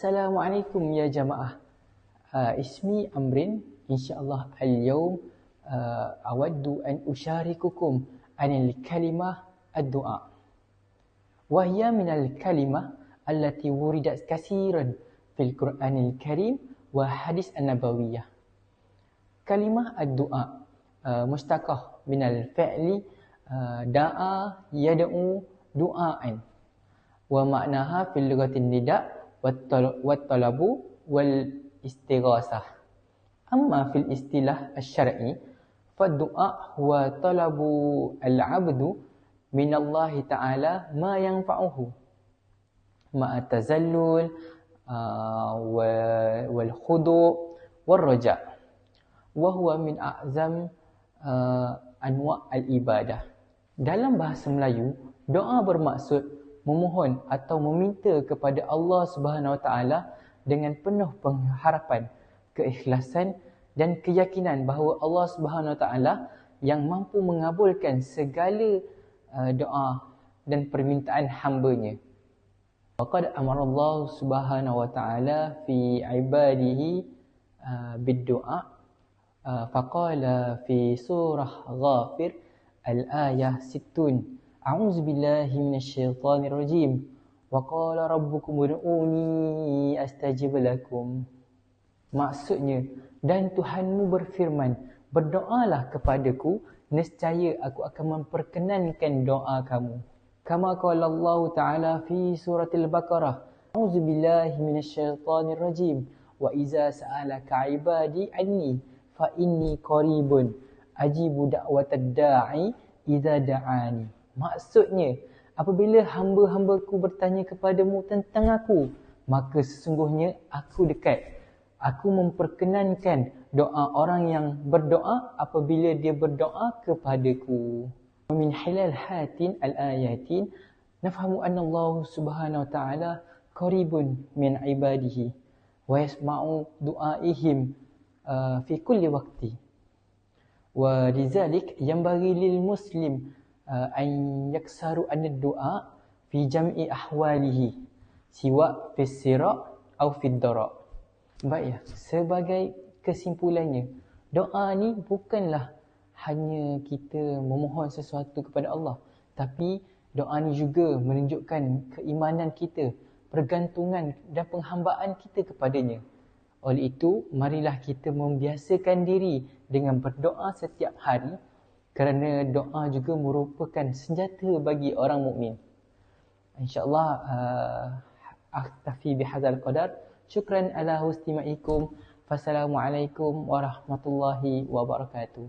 Assalamualaikum ya jamaah. Ismi Amrin. Insyaallah al-yawm awaddu an usyarikukum anil kalimah ad-du'a. Wa hiya min al-kalimah allati wuridat katsiran fil Qur'anil Karim wa hadis an-nabawiyah. Kalimah ad-du'a mustaqah min al-fi'li da'a yad'u du'aan. Wa ma'naha fil lughatin nida' wat-talabu wal istighasah. Amma fil istilah asy-syar'i fad-du'a huwa talabu al-'abdu min Allah Ta'ala ma yanfa'uhu ma'a tazallul wal khudu' wal raja', wa huwa min a'zam anwa' al-ibadah. Dalam bahasa Melayu, doa bermaksud memohon atau meminta kepada Allah Subhanahu Wa Taala dengan penuh pengharapan, keikhlasan dan keyakinan bahawa Allah Subhanahu Wa Taala yang mampu mengabulkan segala doa dan permintaan hamba-Nya. Waqad amara Allah Subhanahu Wa Taala fi ibadihi bid-du'a faqala fi surah Ghafir al-ayah 60. A'udzu billahi minasyaitonir rajim. Wa qala rabbukum ud'uni astajib lakum. Maksudnya, dan Tuhanmu berfirman, berdoalah kepadaku, nescaya aku akan memperkenankan doa kamu. Kama qala Allah Ta'ala fi suratil Baqarah. A'udzu billahi minasyaitonir rajim. Wa iza sa'alaka 'ibadi anni fa inni qaribun ajibu da'watad da'i idza da'ani. Maksudnya, apabila hamba-hambaku bertanya kepadamu tentang aku, maka sesungguhnya aku dekat. Aku memperkenankan doa orang yang berdoa apabila dia berdoa kepadaku. Min hilal hatin al-ayatin nafhamu anna Allah Subhanahu Wa Ta'ala qaribun min ibadihi wa yasma'u du'aihim fi kulli waqti. Wa lidzalik yanbaghi lil muslim an yaksaru an ad-du'a fi jam'i ahwalihi siwa fi sira' au fi dara'. Baik ya, sebagai kesimpulannya, doa ni bukanlah hanya kita memohon sesuatu kepada Allah, tapi doa ni juga menunjukkan keimanan kita, pergantungan dan penghambaan kita kepadanya. Oleh itu, marilah kita membiasakan diri dengan berdoa setiap hari, kerana doa juga merupakan senjata bagi orang mukmin. InsyaAllah aktafi bihadzal qadar. Syukran ala husni ma'ikum. Wassalamualaikum warahmatullahi wabarakatuh.